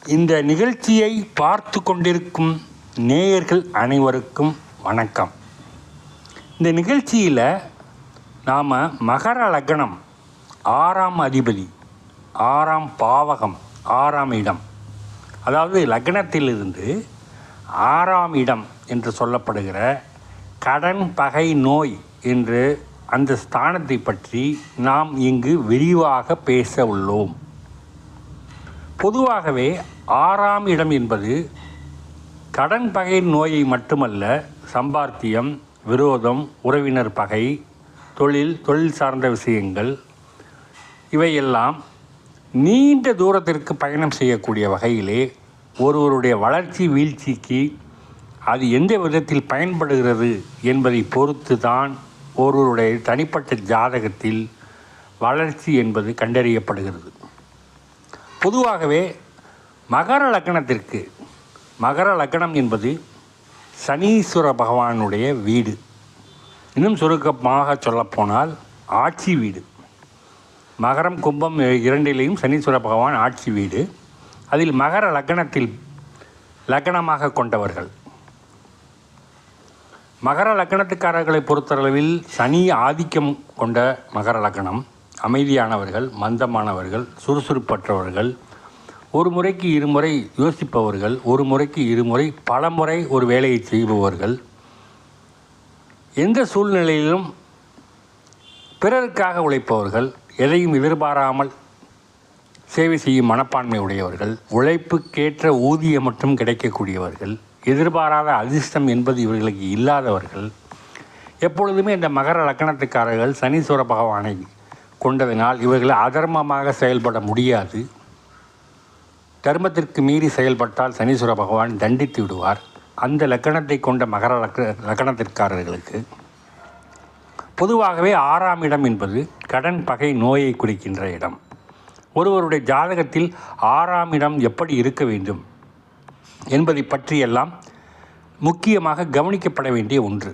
இந்த நிகழ்ச்சியை பார்த்து கொண்டிருக்கும் நேயர்கள் அனைவருக்கும் வணக்கம். இந்த நிகழ்ச்சியில் நாம் மகர லக்னம், 6ஆம் அதிபதி, 6ஆம் பாவகம், 6ஆம் இடம், அதாவது லக்னத்திலிருந்து 6ஆம் இடம் என்று சொல்லப்படுகிற கடன், பகை, நோய் என்று அந்த ஸ்தானத்தை பற்றி நாம் இங்கு விரிவாக பேச உள்ளோம். பொதுவாகவே 6ஆம் இடம் என்பது கடன், பகை, நோயை மட்டுமல்ல, சம்பாத்தியம், விரோதம், உறவினர் பகை, தொழில் சார்ந்த விஷயங்கள், இவையெல்லாம் நீண்ட தூரத்திற்கு பயணம் செய்யக்கூடிய வகையிலே ஒருவருடைய வளர்ச்சி வீழ்ச்சிக்கு அது எந்த விதத்தில் பயன்படுகிறது என்பதை பொறுத்து தான் ஒருவருடைய தனிப்பட்ட ஜாதகத்தில் வளர்ச்சி என்பது கண்டறியப்படுகிறது. பொதுவாகவே மகர லக்னம் என்பது சனீஸ்வர பகவானுடைய வீடு. இன்னும் சுருக்கமாக சொல்லப்போனால் ஆட்சி வீடு. மகரம், கும்பம் இரண்டிலேயும் சனீஸ்வர பகவான் ஆட்சி வீடு. அதில் மகர லக்னத்தில் லக்னமாக கொண்டவர்கள், மகர லக்னத்துக்காரர்களை பொறுத்தளவில் சனி ஆதிக்கம் கொண்ட மகர லக்னம் அமைதியானவர்கள், மந்தமானவர்கள், சுறுசுறுப்பற்றவர்கள், ஒரு முறைக்கு இருமுறை யோசிப்பவர்கள், ஒரு முறைக்கு இருமுறை பல முறை ஒரு வேலையை செய்பவர்கள், எந்த சூழ்நிலையிலும் பிறருக்காக உழைப்பவர்கள், எதையும் எதிர்பாராமல் சேவை செய்யும் மனப்பான்மை உடையவர்கள், உழைப்புக்கேற்ற ஊதியம் மட்டும் கிடைக்கக்கூடியவர்கள், எதிர்பாராத அதிர்ஷ்டம் என்பது இவர்களுக்கு இல்லாதவர்கள். எப்பொழுதுமே இந்த மகர லக்னத்துக்காரர்கள் சனீஸ்வர பகவானை கொண்டதனால் இவர்கள் அதர்மமாக செயல்பட முடியாது. தர்மத்திற்கு மீறி செயல்பட்டால் சனீஸ்வர பகவான் தண்டித்து விடுவார். அந்த லக்கணத்தை கொண்ட மகர லக்கணத்திற்காரர்களுக்கு பொதுவாகவே 6ஆம் இடம் என்பது கடன், பகை, நோயை குறிக்கின்ற இடம். ஒருவருடைய ஜாதகத்தில் 6ஆம் இடம் எப்படி இருக்க வேண்டும் என்பதை பற்றியெல்லாம் முக்கியமாக கவனிக்கப்பட வேண்டிய ஒன்று.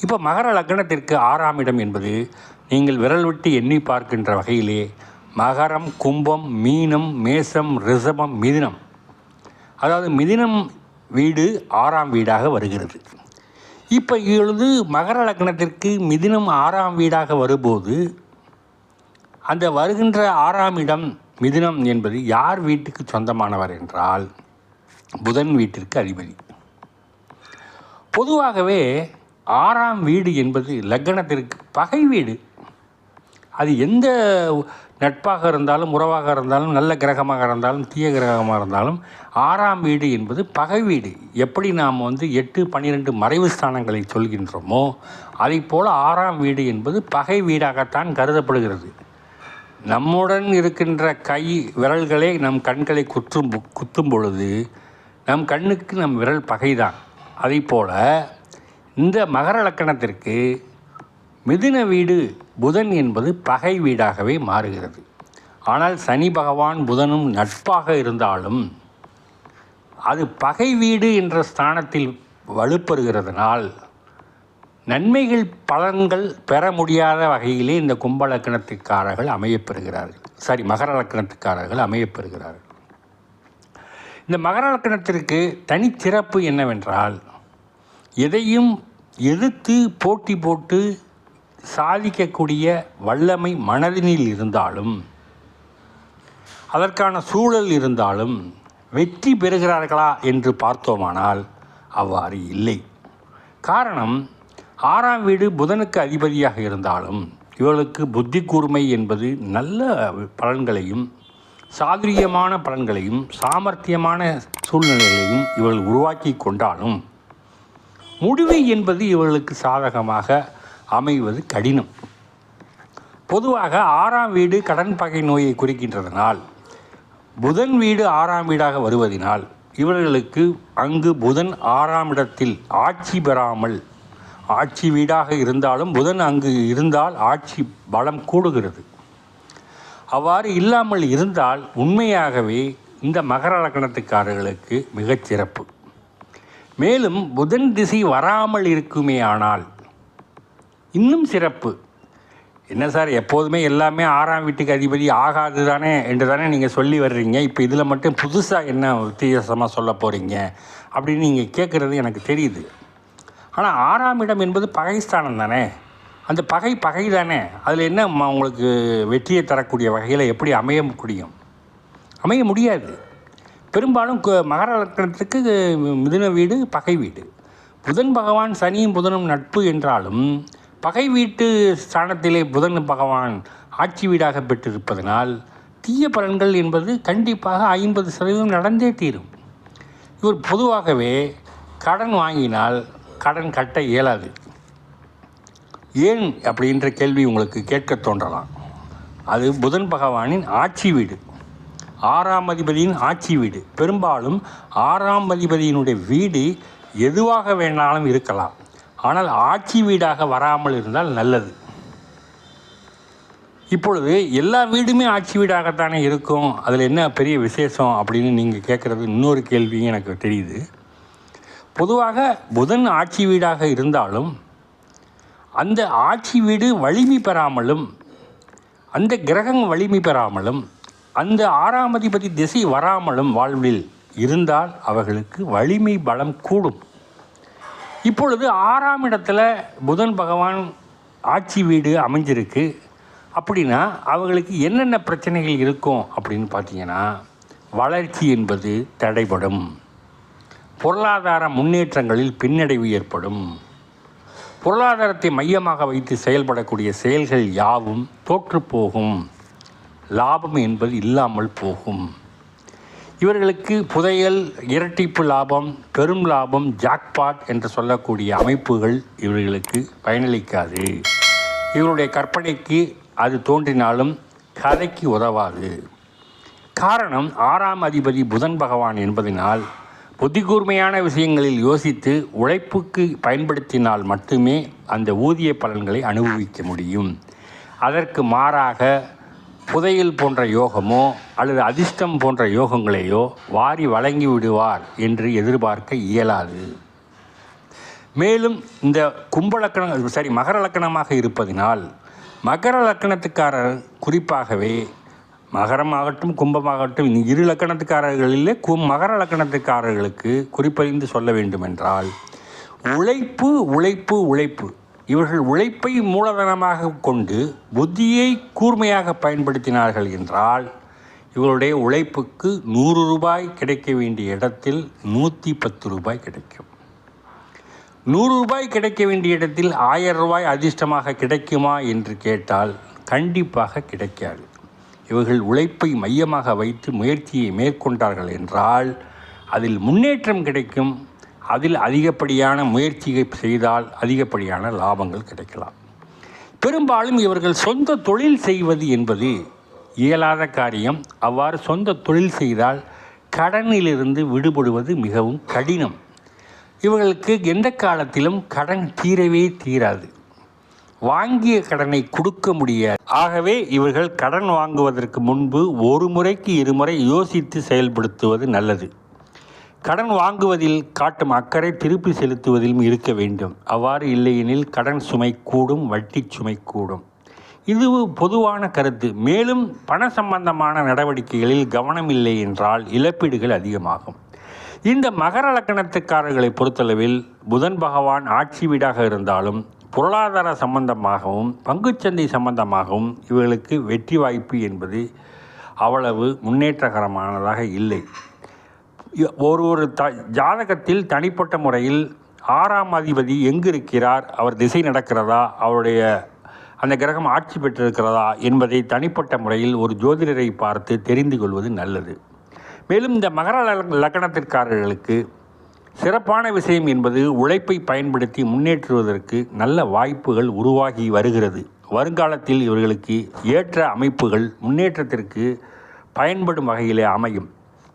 இப்போ மகர லக்னத்திற்கு 6ஆம் இடம் என்பது நீங்கள் விரல் விட்டு எண்ணி பார்க்கின்ற வகையிலே மகரம், கும்பம், மீனம், மேசம், ரிஷபம், மிதுனம், அதாவது மிதுனம் வீடு 6ஆம் வீடாக வருகிறது. இப்போ இப்பொழுது மகர லக்னத்திற்கு மிதுனம் 6ஆம் வீடாக வரும்போது அந்த வருகின்ற 6ஆம் இடம் மிதுனம் என்பது யார் வீட்டுக்கு சொந்தமானவர் என்றால் புதன் வீட்டிற்கு அதிபதி. பொதுவாகவே 6ஆம் வீடு என்பது லக்னத்திற்கு பகை வீடு. அது எந்த நட்பாக இருந்தாலும், உறவாக இருந்தாலும், நல்ல கிரகமாக இருந்தாலும், தீய கிரகமாக இருந்தாலும் 6ஆம் வீடு என்பது பகை வீடு. எப்படி நாம் 8, 12 மறைவு ஸ்தானங்களை சொல்கின்றோமோ அதை போல் 6ஆம் வீடு என்பது பகை வீடாகத்தான் கருதப்படுகிறது. நம்முடன் இருக்கின்ற கை விரல்களே நம் கண்களை குத்தும் பொழுது நம் கண்ணுக்கு நம் விரல் பகைதான். அதை போல் இந்த மகர லக்னத்திற்கு மிதுன வீடு புதன் என்பது பகை வீடாகவே மாறுகிறது. ஆனால் சனி பகவான் புதனும் நட்பாக இருந்தாலும் அது பகை வீடு என்ற ஸ்தானத்தில் வலுப்பெறுகிறதுனால் நன்மைகள், பலன்கள் பெற முடியாத வகையிலே இந்த கும்ப லக்னத்துக்காரர்கள் மகர லக்னத்துக்காரர்கள் அமையப்பெறுகிறார்கள். இந்த மகர லக்னத்திற்கு தனிச்சிறப்பு என்னவென்றால், எதையும் எதிர்த்து போட்டி போட்டு சாதிக்கக்கூடிய வல்லமை மனதினில் இருந்தாலும், அதற்கான சூழல் இருந்தாலும் வெற்றி பெறுகிறார்களா என்று பார்த்தோமானால் அவ்வாறு இல்லை. காரணம், 6ஆம் வீடு புதனுக்கு அதிபதியாக இருந்தாலும் இவர்களுக்கு புத்தி கூர்மை என்பது நல்ல பலன்களையும், சாதுரியமான பலன்களையும், சாமர்த்தியமான சூழ்நிலைகளையும் இவர்கள் உருவாக்கி கொண்டாலும் முடிவு என்பது இவர்களுக்கு சாதகமாக அமைவது கடினம். பொதுவாக 6ஆம் வீடு கடன், பகை, நோயை குறிக்கின்றதனால் புதன் வீடு 6ஆம் வீடாக வருவதினால் இவர்களுக்கு அங்கு புதன் 6ஆம் இடத்தில் ஆட்சி பெறாமல், ஆட்சி வீடாக இருந்தாலும் புதன் அங்கு இருந்தால் ஆட்சி பலம் கூடுகிறது. அவ்வாறு இல்லாமல் இருந்தால் உண்மையாகவே இந்த மகர லக்னத்துக்காரர்களுக்கு மிகச்சிறப்பு. மேலும் புதன் திசை வராமல் இருக்குமே ஆனால் இன்னும் சிறப்பு. என்ன சார் எப்போதுமே எல்லாமே 6ஆம் வீட்டுக்கு அதிபதி ஆகாது தானே என்று தானே நீங்கள் சொல்லி வர்றீங்க. இப்போ இதில் மட்டும் புதுசாக என்ன வித்தியாசமாக சொல்ல போகிறீங்க அப்படின்னு நீங்கள் கேட்குறது எனக்கு தெரியுது. ஆனால் 6ஆம் இடம் என்பது பகைஸ்தானம் தானே. அந்த பகை தானே. அதில் என்ன உங்களுக்கு வெற்றியை தரக்கூடிய வகையில் எப்படி அமைய முடியாது. பெரும்பாலும் மகர லக்னத்துக்கு மிதுன வீடு பகை வீடு. புதன் பகவான் சனியும் புதனும் நட்பு என்றாலும் பகை வீட்டு ஸ்தானத்திலே புதன் பகவான் ஆட்சி வீடாக பெற்றிருப்பதனால் தீய பலன்கள் என்பது கண்டிப்பாக 50% நடந்தே தீரும். இவர் பொதுவாகவே கடன் வாங்கினால் கடன் கட்ட இயலாது. ஏன் அப்படின்ற கேள்வி உங்களுக்கு கேட்க தோன்றலாம். அது புதன் பகவானின் ஆட்சி வீடு, 6ஆம் அதிபதியின் ஆட்சி வீடு. பெரும்பாலும் 6ஆம் அதிபதியினுடைய வீடு எதுவாக வேணாலும் இருக்கலாம், ஆனால் ஆட்சி வீடாக வராமல் இருந்தால் நல்லது. இப்பொழுது எல்லா வீடுமே ஆட்சி வீடாகத்தானே இருக்கும், அதில் என்ன பெரிய விசேஷம் அப்படின்னு நீங்கள் கேட்குறது இன்னொரு கேள்வியும் எனக்கு தெரியுது. பொதுவாக புதன் ஆட்சி வீடாக இருந்தாலும் அந்த ஆட்சி வீடு வலிமை பெறாமலும் அந்த கிரகங்கள் வலிமை பெறாமலும் அந்த 6ஆம் அதிபதி திசை வராமலும் வாழ்வில் இருந்தால் அவர்களுக்கு வலிமை பலம் கூடும். இப்பொழுது 6ஆம் இடத்துல புதன் பகவான் ஆட்சி வீடு அமைஞ்சிருக்கு அப்படின்னா அவங்களுக்கு என்னென்ன பிரச்சனைகள் இருக்கும் அப்படின்னு பார்த்தீங்கன்னா, வளர்ச்சி என்பது தடைபடும், பொருளாதார முன்னேற்றங்களில் பின்னடைவு ஏற்படும், பொருளாதாரத்தை மையமாக வைத்து செயல்படக்கூடிய செயல்கள் யாவும் தோற்றுப்போகும், லாபம் என்பது இல்லாமல் போகும். இவர்களுக்கு புதையல், இரட்டிப்பு லாபம், பெரும் லாபம், ஜாக்பாட் என்று சொல்லக்கூடிய அமைப்புகள் இவர்களுக்கு பயனளிக்காது. இவருடைய கற்பனைக்கு அது தோன்றினாலும் கதைக்கு உதவாது. காரணம் 6ஆம் அதிபதி புதன் பகவான் என்பதனால் புத்திகூர்மையான விஷயங்களில் யோசித்து உழைப்புக்கு பயன்படுத்தினால் மட்டுமே அந்த ஊதிய பலன்களை அனுபவிக்க முடியும். அதற்கு மாறாக புதையல் போன்ற யோகமோ அல்லது அதிர்ஷ்டம் போன்ற யோகங்களையோ வாரி வழங்கி விடுவார் என்று எதிர்பார்க்க இயலாது. மேலும் இந்த மகர லக்கணமாக இருப்பதினால் மகர லக்கணத்துக்காரர் குறிப்பாகவே மகரமாகட்டும் கும்பமாகட்டும் இரு லக்கணத்துக்காரர்களிலே மகர லக்கணத்துக்காரர்களுக்கு குறிப்பறிந்து சொல்ல வேண்டுமென்றால் உழைப்பு இவர்கள் உழைப்பை மூலதனமாக கொண்டு புத்தியை கூர்மையாக பயன்படுத்தினார்கள் என்றால் இவருடைய உழைப்புக்கு 100 ரூபாய் கிடைக்க வேண்டிய இடத்தில் 110 ரூபாய் கிடைக்கும். 100 ரூபாய் கிடைக்க வேண்டிய இடத்தில் 1000 ரூபாய் அதிர்ஷ்டமாக கிடைக்குமா என்று கேட்டால் கண்டிப்பாக கிடைக்காது. இவர்கள் உழைப்பை மையமாக வைத்து முயற்சியை மேற்கொண்டார்கள் என்றால் அதில் முன்னேற்றம் கிடைக்கும். அதில் அதிகப்படியான முயற்சியை செய்தால் அதிகப்படியான லாபங்கள் கிடைக்கலாம். பெரும்பாலும் இவர்கள் சொந்த தொழில் செய்வது என்பது இயலாத காரியம். அவ்வாறு சொந்த தொழில் செய்தால் கடனிலிருந்து விடுபடுவது மிகவும் கடினம். இவர்களுக்கு எந்த காலத்திலும் கடன் தீரவே தீராது, வாங்கிய கடனை கொடுக்க முடியாது. ஆகவே இவர்கள் கடன் வாங்குவதற்கு முன்பு 1 முறைக்கு 2 முறை யோசித்து செயல்படுத்துவது நல்லது. கடன் வாங்குவதில் காட்டும் அக்கறை திருப்பி செலுத்துவதிலும் இருக்க வேண்டும். அவ்வாறு இல்லையெனில் கடன் சுமை கூடும், வட்டி சுமை கூடும். இது பொதுவான கருத்து. மேலும் பண சம்பந்தமான நடவடிக்கைகளில் கவனம் இல்லை என்றால் இழப்பீடுகள் அதிகமாகும். இந்த மகர லக்கணத்துக்காரர்களை பொறுத்தளவில் புதன் பகவான் ஆட்சி வீடாக இருந்தாலும் பொருளாதார சம்பந்தமாகவும் பங்குச்சந்தை சம்பந்தமாகவும் இவர்களுக்கு வெற்றி வாய்ப்பு என்பது அவ்வளவு முன்னேற்றகரமானதாக இல்லை. ஒரு ஜாதகத்தில் தனிப்பட்ட முறையில் 6ஆம் அதிபதி எங்கு இருக்கிறார், அவர் திசை நடக்கிறதா, அவருடைய அந்த கிரகம் ஆட்சி பெற்றிருக்கிறதா என்பதை தனிப்பட்ட முறையில் ஒரு ஜோதிடரை பார்த்து தெரிந்து கொள்வது நல்லது. மேலும் இந்த மகர லக்கணத்திற்காரர்களுக்கு சிறப்பான விஷயம் என்பது உழைப்பை பயன்படுத்தி முன்னேற்றுவதற்கு நல்ல வாய்ப்புகள் உருவாகி வருகிறது. வருங்காலத்தில் இவர்களுக்கு ஏற்ற அமைப்புகள் முன்னேற்றத்திற்கு பயன்படும் வகையிலே அமையும்.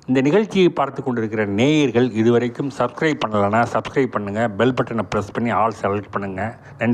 இந்த நிகழ்ச்சியை பார்த்து கொண்டிருக்கிற நேயர்கள் இதுவரைக்கும் சப்ஸ்கிரைப் பண்ணலைன்னா சப்ஸ்கிரைப் பண்ணுங்கள், பெல் பட்டனை ப்ரெஸ் பண்ணி ஆல் செலக்ட் பண்ணுங்கள். நன்றி.